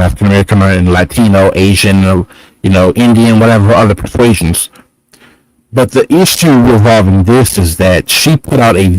American, African American, and Latino, Asian, Indian, whatever other persuasions. But the issue revolving this is that she put out on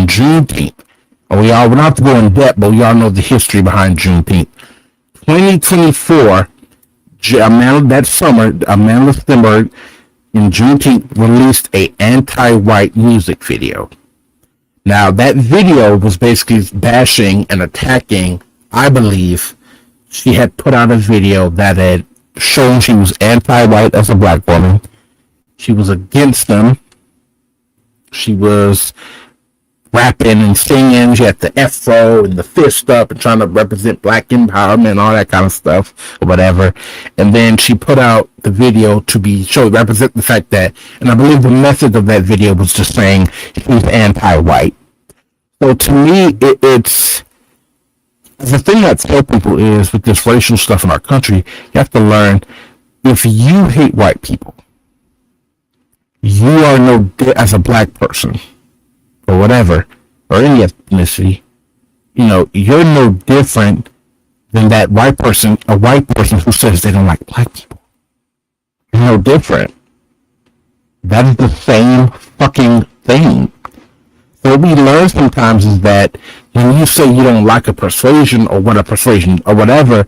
Juneteenth, and we don't have to go in depth, but we all know the history behind Juneteenth. 2024, that summer, Amandla Stenberg in Juneteenth released a anti-white music video. Now, that video was basically bashing and attacking, I believe, she had put out a video that had shown she was anti-white as a black woman. She was against them. She was rapping and singing. She had the afro and the fist up and trying to represent black empowerment and all that kind of stuff or whatever. And then she put out the video to represent the fact that, and I believe the message of that video was just saying she was anti-white. So to me, it's the thing I tell people is with this racial stuff in our country, you have to learn, if you hate white people, you are as a black person or whatever, or any ethnicity, you're no different than that white person who says they don't like black people. You're no different. That is the same fucking thing. So what we learn sometimes is that when you say you don't like a persuasion or whatever,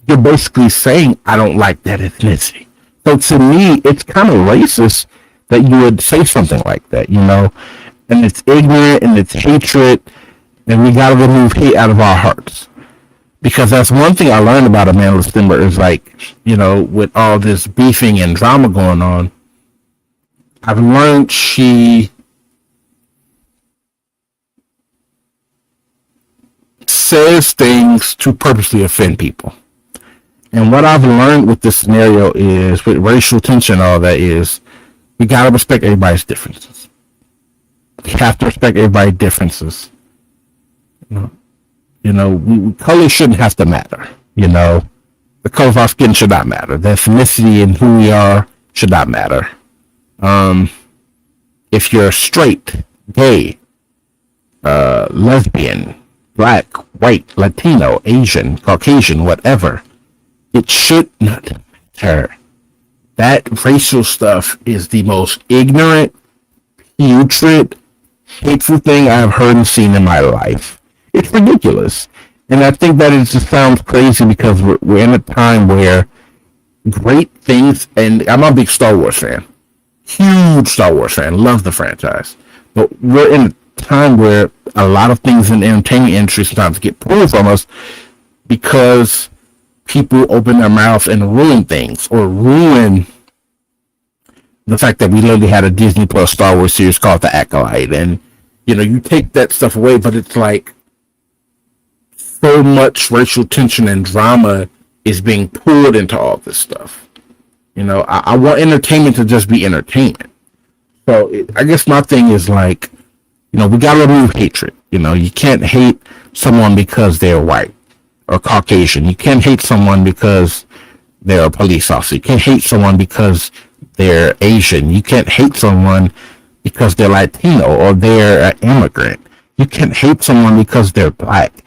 you're basically saying I don't like that ethnicity. So to me, it's kind of racist that you would say something like that, and it's ignorant and it's hatred, and we gotta remove hate out of our hearts. Because that's one thing I learned about Amandla Stenberg is with all this beefing and drama going on, I've learned she says things to purposely offend people. And what I've learned with this scenario is, with racial tension and all that, is we gotta respect everybody's differences. We have to respect everybody's differences. Color shouldn't have to matter. The color of our skin should not matter. The ethnicity and who we are should not matter. If you're straight, gay, lesbian, black, white, Latino, Asian, Caucasian, whatever, it should not matter. That racial stuff is the most ignorant, putrid, hateful thing I have heard and seen in my life. It's ridiculous. And I think that it just sounds crazy because we're in a time where great things, and I'm a big Star Wars fan. Huge Star Wars fan. Love the franchise. But we're in a time where a lot of things in the entertainment industry sometimes get pulled from us because people open their mouth and ruin things, or ruin the fact that we literally had a Disney Plus Star Wars series called The Acolyte, and you take that stuff away, but it's like so much racial tension and drama is being pulled into all this stuff. I want entertainment to just be entertainment. So I guess my thing is we gotta remove hatred. You can't hate someone because they're white or Caucasian. You can't hate someone because they're a police officer. You can't hate someone because they're Asian. You can't hate someone because they're Latino or they're an immigrant. You can't hate someone because they're black,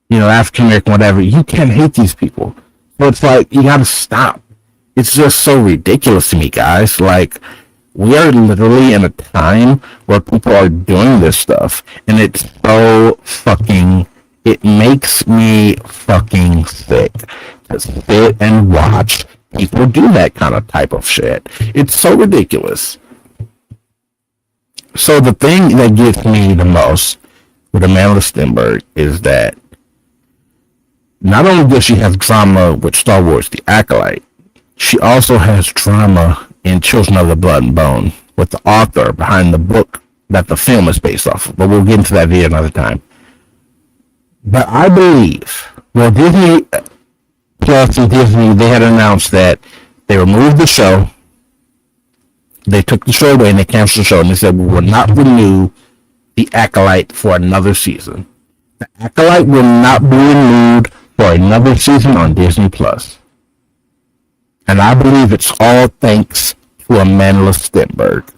African American, whatever. You can't hate these people. So it's you gotta stop. It's just so ridiculous to me, guys. We are literally in a time where people are doing this stuff, and it's so it makes me fucking sick to sit and watch people do that kind of type of shit. It's so ridiculous. So the thing that gets me the most with Amandla Stenberg is that not only does she have drama with Star Wars The Acolyte, she also has drama in Children of the Blood and Bone with the author behind the book that the film is based off of. But we'll get into that video another time. But I believe, Disney Plus and Disney, they had announced that they removed the show. They took the show away and they canceled the show, and they said we will not renew The Acolyte for another season. The Acolyte will not be renewed for another season on Disney Plus. And I believe it's all thanks to Amandla Stenberg.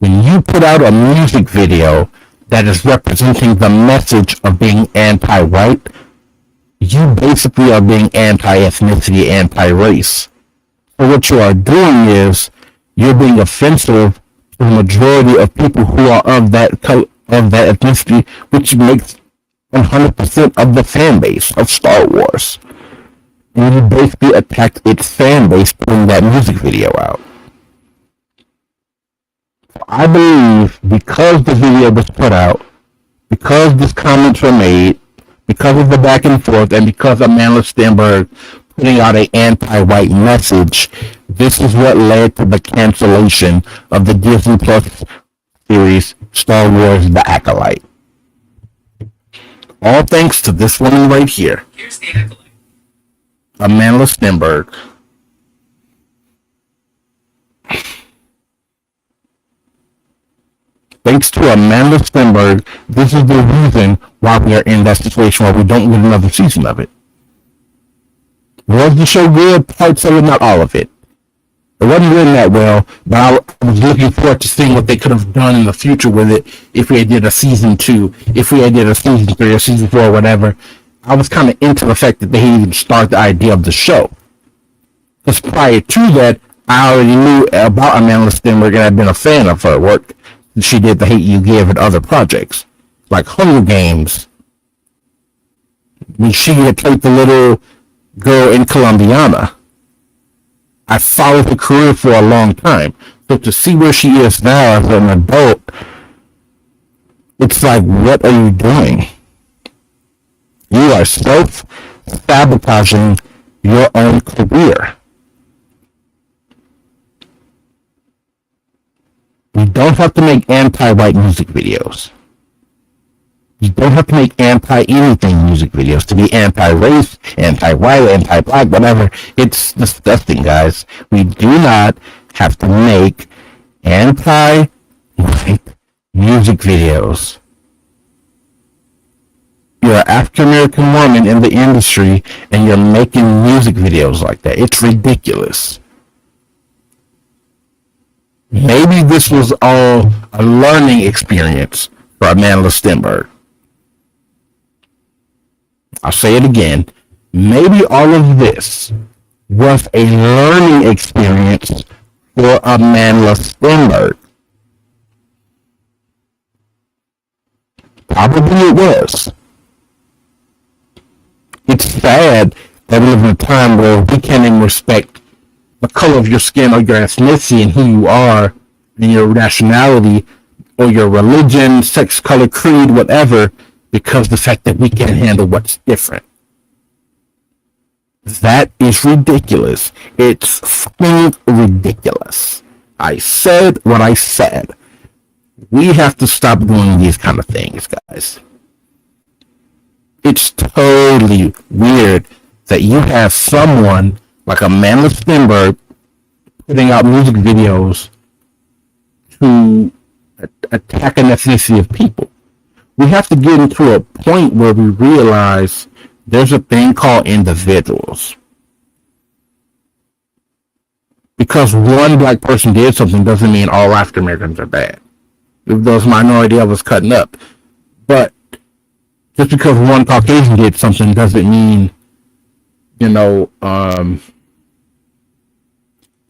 When you put out a music video that is representing the message of being anti-white, you basically are being anti-ethnicity, anti-race. So what you are doing is you're being offensive to the majority of people who are of that ethnicity, which makes 100% of the fan base of Star Wars. And you basically attacked its fan base putting that music video out. I believe because the video was put out, because these comments were made, because of the back and forth, and because of Amandla Stenberg putting out an anti-white message, this is what led to the cancellation of the Disney Plus series Star Wars: The Acolyte. All thanks to this woman right here. Here's the Acolyte. Amandla Stenberg. Thanks to Amandla Stenberg, this is the reason why we are in that situation where we don't get another season of it. Was the show good? Parts of it, not all of it. It wasn't written that well, but I was looking forward to seeing what they could have done in the future with it if we had did a season 2, if we had did a season 3 or season 4 or whatever. I was kind of into the fact that they didn't even start the idea of the show. Because prior to that, I already knew about Amandla Stenberg and I'd been a fan of her work. She did The Hate You Give and other projects, like Hunger Games. When she had played the little girl in Colombiana. I followed her career for a long time. So to see where she is now as an adult, it's like, what are you doing? You are self-sabotaging your own career. You don't have to make anti-white music videos. You don't have to make anti-anything music videos to be anti-race, anti-white, anti-black, whatever. It's disgusting, guys. We do not have to make anti-white music videos. You're an African-American woman in the industry and you're making music videos like that. It's ridiculous. Maybe this was all a learning experience for Amandla Stenberg. I'll say it again. Maybe all of this was a learning experience for Amandla Stenberg. Probably it was. It's sad that we live in a time where we can't even respect the color of your skin or your ethnicity and who you are and your nationality or your religion, sex, color, creed, whatever, because the fact that we can't handle what's different. That is ridiculous. It's fucking ridiculous. I said what I said. We have to stop doing these kind of things, guys. It's totally weird that you have someone like Amandla Stenberg putting out music videos to attack an ethnicity of people. We have to get into a point where we realize there's a thing called individuals. Because one black person did something doesn't mean all African Americans are bad. If those minority of us cutting up. But just because one Caucasian did something doesn't mean,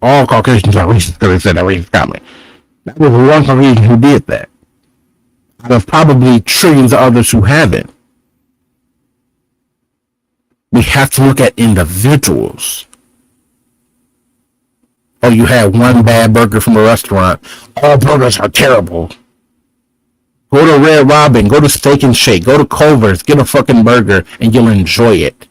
all Caucasians are racist because they said that racist comment. That was one Caucasian who did that. Out of probably trillions of others who haven't. We have to look at individuals. Oh, you had one bad burger from a restaurant. All burgers are terrible. Go to Red Robin, go to Steak and Shake, go to Culver's, get a fucking burger, and you'll enjoy it.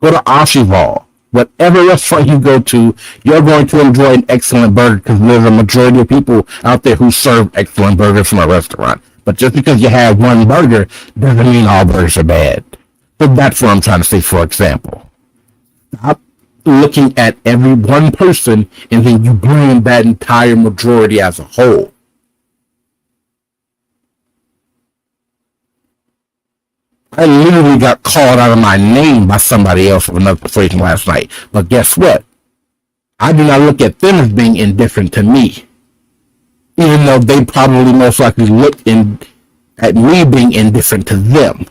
Go to Oshival. Whatever restaurant you go to, you're going to enjoy an excellent burger because there's a majority of people out there who serve excellent burgers from a restaurant. But just because you have one burger doesn't mean all burgers are bad. So that's what I'm trying to say, for example. Stop looking at every one person and then you blame that entire majority as a whole. I literally got called out of my name by somebody else for another persuasion last night. But guess what? I do not look at them as being indifferent to me. Even though they probably most likely looked at me being indifferent to them.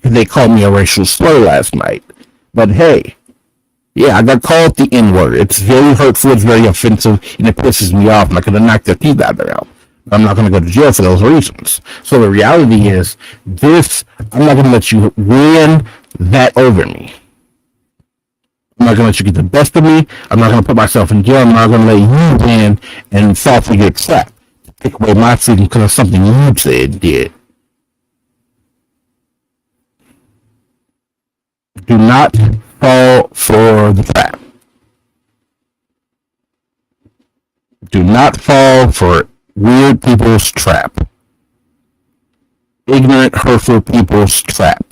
They called me a racial slur last night. But hey, yeah, I got called the N-word. It's very hurtful, it's very offensive, and it pisses me off. I'm not going to knock their teeth out of their mouth. I'm not going to go to jail for those reasons. So the reality is, I'm not going to let you win that over me. I'm not going to let you get the best of me. I'm not going to put myself in jail. I'm not going to let you win and fall for your trap. Take away my freedom because of something you said did. Do not fall for the trap. Do not fall for weird people's trap. Ignorant, hurtful people's trap.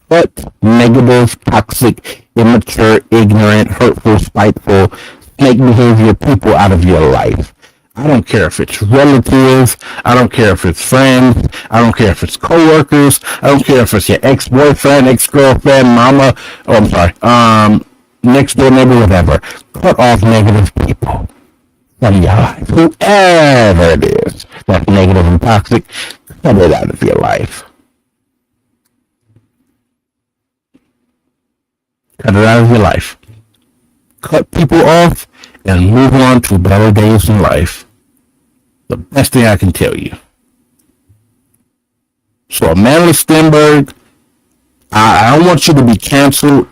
Cut negative, toxic, immature, ignorant, hurtful, spiteful, snake behavior people out of your life. I don't care if it's relatives. I don't care if it's friends. I don't care if it's coworkers. I don't care if it's your ex-boyfriend, ex-girlfriend, mama. Oh, I'm sorry. Next door neighbor, whatever. Cut off negative people from your life. Whoever it is that's negative and toxic, cut it out of your life. Cut it out of your life. Cut people off and move on to better days in life. The best thing I can tell you. So, Amandla Stenberg, I don't want you to be canceled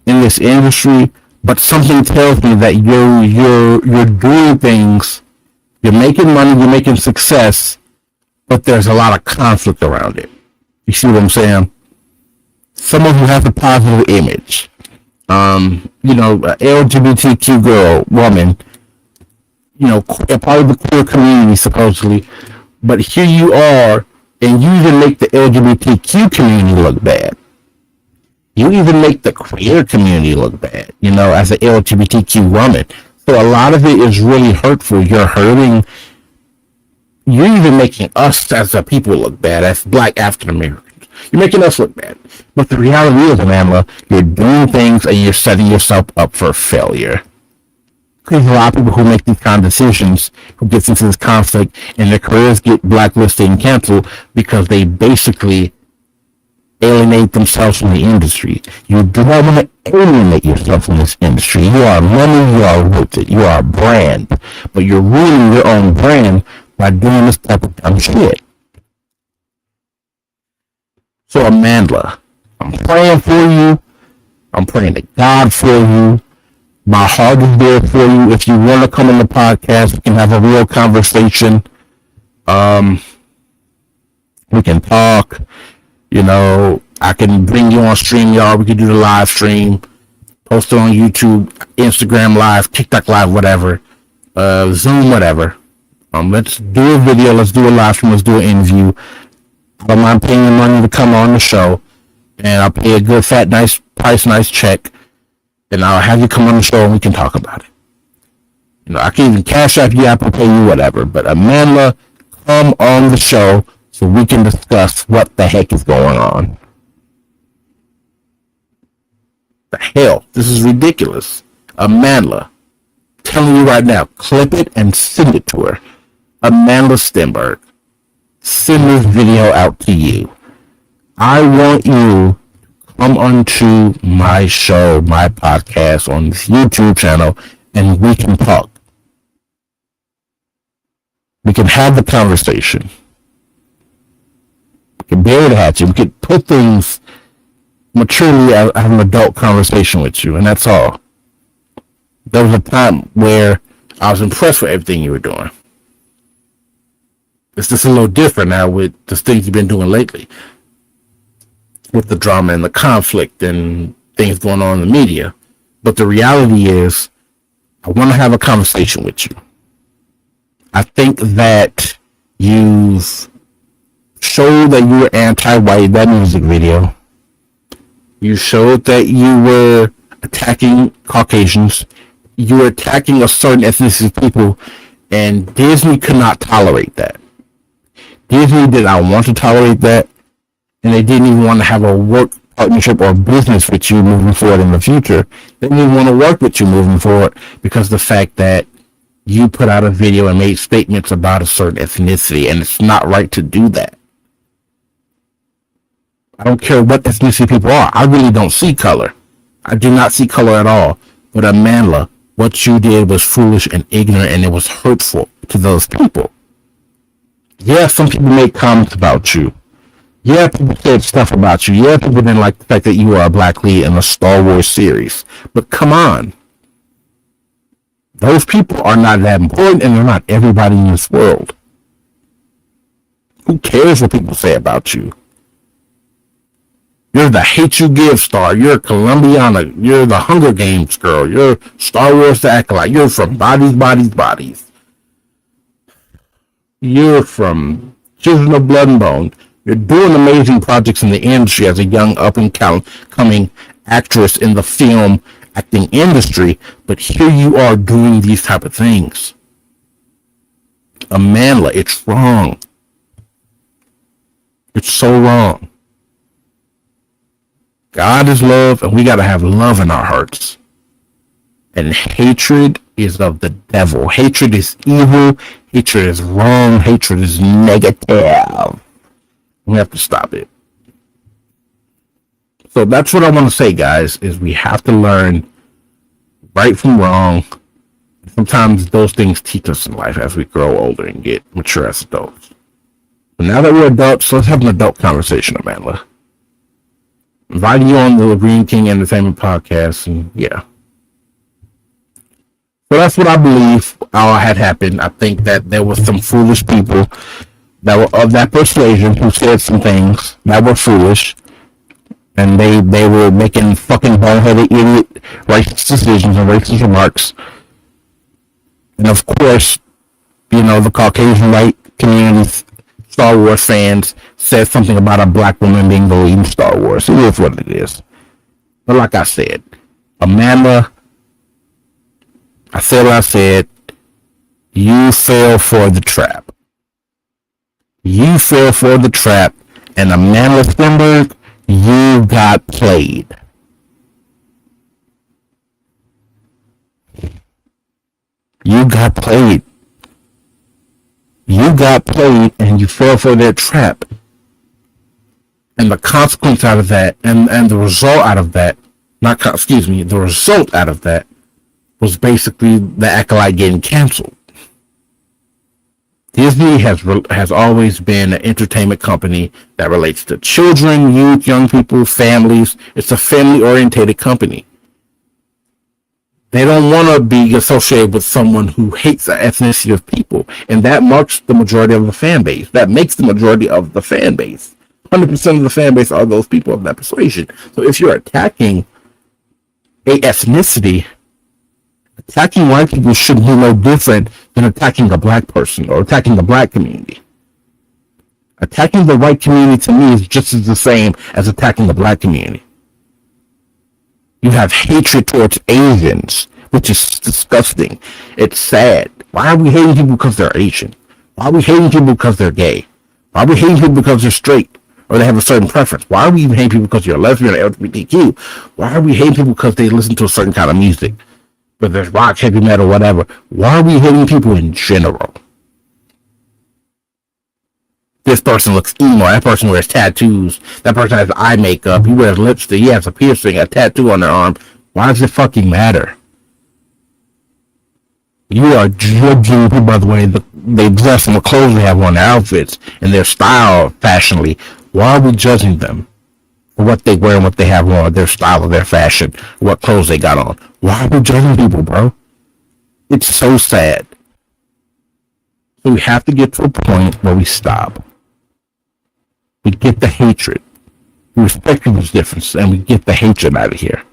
in this industry, but something tells me that you're doing things, you're making money, you're making success, but there's a lot of conflict around it. You see what I'm saying? Some of you have a positive image. LGBTQ girl, woman, part of the queer community supposedly, but here you are, and you even make the LGBTQ community look bad. You even make the queer community look bad, as an LGBTQ woman. So a lot of it is really hurtful. You're even making us as a people look bad, as Black African Americans. You're making us look bad. But the reality is, Amandla, you're doing things and you're setting yourself up for failure. There's a lot of people who make these kind of decisions, who get into this conflict, and their careers get blacklisted and canceled because they basically alienate themselves from the industry. You do not want to alienate yourself from this industry. You are money, you are worth it, you are a brand, but you're ruining your own brand by doing this type of dumb shit. So, Amandla, I'm praying for you. I'm praying to God for you. My heart is there for you. If you want to come on the podcast, we can have a real conversation. We can talk. I can bring you on StreamYard. We can do the live stream. Post it on YouTube, Instagram Live, TikTok Live, whatever. Zoom, whatever. Let's do a video. Let's do a live stream. Let's do an interview. I don't mind paying you money to come on the show. And I'll pay a good, fat, nice price, nice check. And I'll have you come on the show and we can talk about it. I can even cash out you, Apple Pay you, whatever. But Amandla, come on the show so we can discuss what the heck is going on. The hell? This is ridiculous. Amandla, telling you right now, clip it and send it to her. Amandla Stenberg, send this video out to you. I want you come onto my show, my podcast on this YouTube channel, and we can talk. We can have the conversation. We can bury the hatchet. We can put things maturely, have an adult conversation with you, and that's all. There was a time where I was impressed with everything you were doing. It's just a little different now with the things you've been doing lately. With the drama and the conflict and things going on in the media. But the reality is, I want to have a conversation with you. I think that you've showed that you were anti-white in that music video. You showed that you were attacking Caucasians. You were attacking a certain ethnicity people, and Disney could not tolerate that. Disney did not want to tolerate that. And they didn't even want to have a work partnership or business with you moving forward in the future. They didn't even want to work with you moving forward because of the fact that you put out a video and made statements about a certain ethnicity, and it's not right to do that. I don't care what ethnicity people are. I really don't see color. I do not see color at all. But Amandla, what you did was foolish and ignorant, and it was hurtful to those people. Yeah, some people made comments about you. Yeah, people said stuff about you. Yeah, people didn't like the fact that you were a black lead in a Star Wars series. But come on. Those people are not that important, and they're not everybody in this world. Who cares what people say about you? You're the Hate You Give star. You're a Colombiana. You're the Hunger Games girl. You're Star Wars the Acolyte. You're from Bodies, Bodies, Bodies. You're from Children of Blood and Bone. You're doing amazing projects in the industry as a young up-and-coming actress in the film acting industry, but here you are doing these type of things. Amandla, it's wrong. It's so wrong. God is love, and we got to have love in our hearts. And hatred is of the devil. Hatred is evil. Hatred is wrong. Hatred is negative. We have to stop it. So that's what I want to say, guys, is we have to learn right from wrong. Sometimes those things teach us in life as we grow older and get mature as adults. But now that we're adults, let's have an adult conversation, Amandla. Inviting you on the Green King Entertainment Podcast, and yeah. So that's what I believe had happened. I think that there were some foolish people that were of that persuasion who said some things that were foolish, and they were making fucking boneheaded, idiot, racist decisions and racist remarks. And of course, the Caucasian white community, Star Wars fans, said something about a black woman being the lead in Star Wars. It is what it is. But like I said, Amandla, I said what I said. You fell for the trap. You fell for the trap. And Amandla Stenberg, you got played. You got played. You got played, and you fell for their trap. And the consequence out of that, and the result out of that, the result out of that was basically the Acolyte getting canceled. Disney has always been an entertainment company that relates to children, youth, young people, families. It's a family-oriented company. They don't want to be associated with someone who hates the ethnicity of people, and that marks the majority of the fan base. That makes the majority of the fan base. 100% of the fan base are those people of that persuasion. So if you're attacking a ethnicity, attacking white people should be no different than attacking a black person or attacking the black community. Attacking the white community to me is just as the same as attacking the black community. You have hatred towards Asians, which is disgusting. It's sad. Why are we hating people because they're Asian? Why are we hating people because they're gay? Why are we hating people because they're straight or they have a certain preference? Why are we even hating people because you're lesbian or LGBTQ? Why are we hating people because they listen to a certain kind of music? Whether it's rock, heavy metal, whatever. Why are we hating people in general? This person looks emo. That person wears tattoos. That person has eye makeup. He wears lipstick. He has a piercing, a tattoo on their arm. Why does it fucking matter? You are judging people by the way they dress and the clothes they have on, their outfits, and their style fashionably. Why are we judging them for what they wear and what they have on, their style or their fashion, what clothes they got on? Why are we judging people, bro? It's so sad. So we have to get to a point where we stop. We get the hatred. We respect people's differences, and we get the hatred out of here.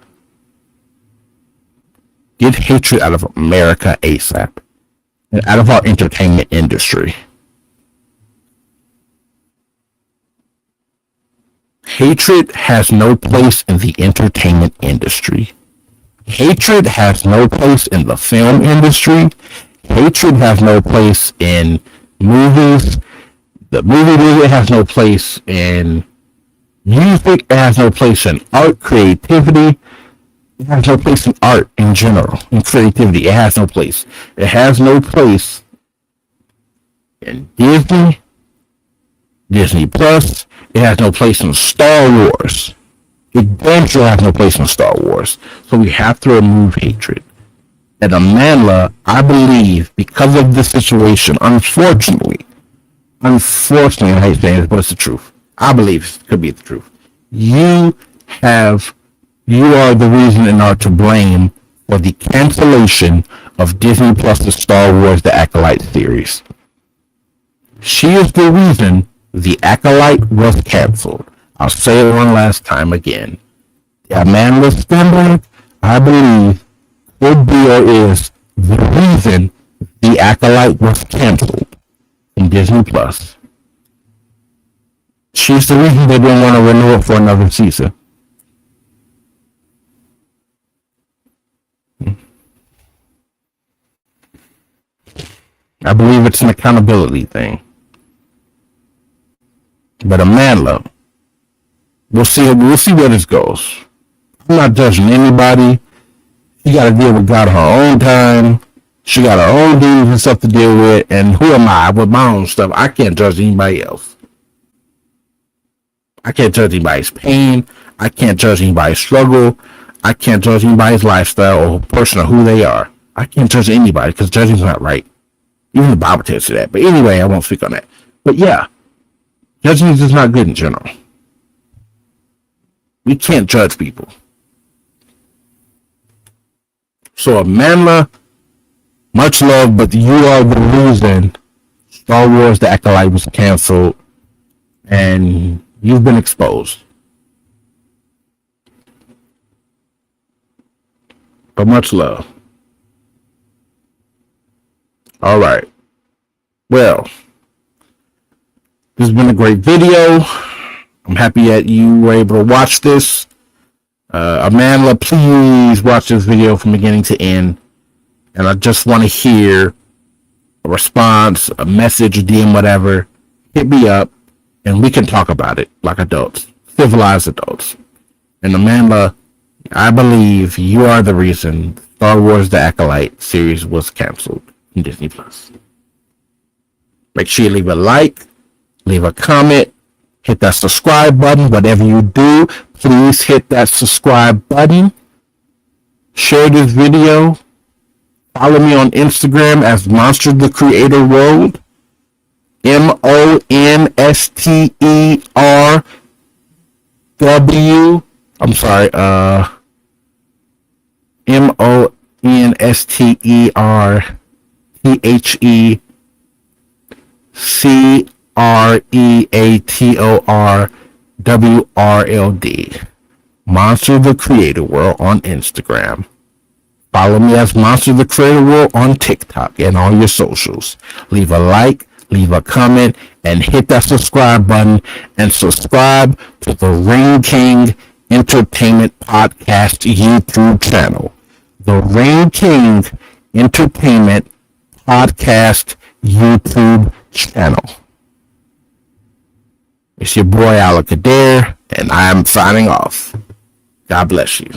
Get hatred out of America ASAP. And out of our entertainment industry. Hatred has no place in the entertainment industry. Hatred has no place in the film industry. Hatred has no place in movies. The movie industry has no place in music. It has no place in art, creativity. It has no place in art in general, in creativity. It has no place. It has no place in Disney, Disney Plus. It has no place in Star Wars. It damn sure has no place in Star Wars. So we have to remove hatred. And Amandla, I believe, because of this situation, unfortunately, I hate saying it, but it's the truth. I believe it could be the truth. You are the reason and are to blame for the cancellation of Disney Plus's Star Wars The Acolyte series. She is the reason The Acolyte was canceled. I'll say it one last time again. Amandla Stenberg, I believe, could be or is the reason The Acolyte was canceled in Disney Plus. She's the reason they didn't want to renew it for another season. I believe it's an accountability thing. But Amandla, we'll see where this goes. I'm not judging anybody. She got to deal with God her own time. She got her own demons and stuff to deal with. And who am I with my own stuff? I can't judge anybody else. I can't judge anybody's pain. I can't judge anybody's struggle. I can't judge anybody's lifestyle or person or who they are. I can't judge anybody because judging's not right. Even the Bible tells you that. But anyway, I won't speak on that. But yeah, judging is just not good in general. We can't judge people. So Amandla, much love, but you are the reason Star Wars The Acolyte was canceled and you've been exposed. But much love. All right. Well, this has been a great video. I'm happy that you were able to watch this. Amandla, please watch this video from beginning to end. And I just want to hear a response, a message, a DM, whatever. Hit me up and we can talk about it like adults, civilized adults. And Amandla, I believe you are the reason Star Wars The Acolyte series was canceled in Disney Plus. Make sure you leave a like, leave a comment, hit that subscribe button. Whatever you do, please hit that subscribe button. Share this video. Follow me on Instagram as Monster the Creator World. MONSTERW. I'm sorry. MONSTERCreatorWRLD. Monster the Creator World on Instagram. Follow me as Monster the Creator World on TikTok and all your socials. Leave a like, leave a comment, and hit that subscribe button and subscribe to the Rain King Entertainment Podcast YouTube channel. The Rain King Entertainment Podcast YouTube channel. It's your boy Alakadir, and I am signing off. God bless you.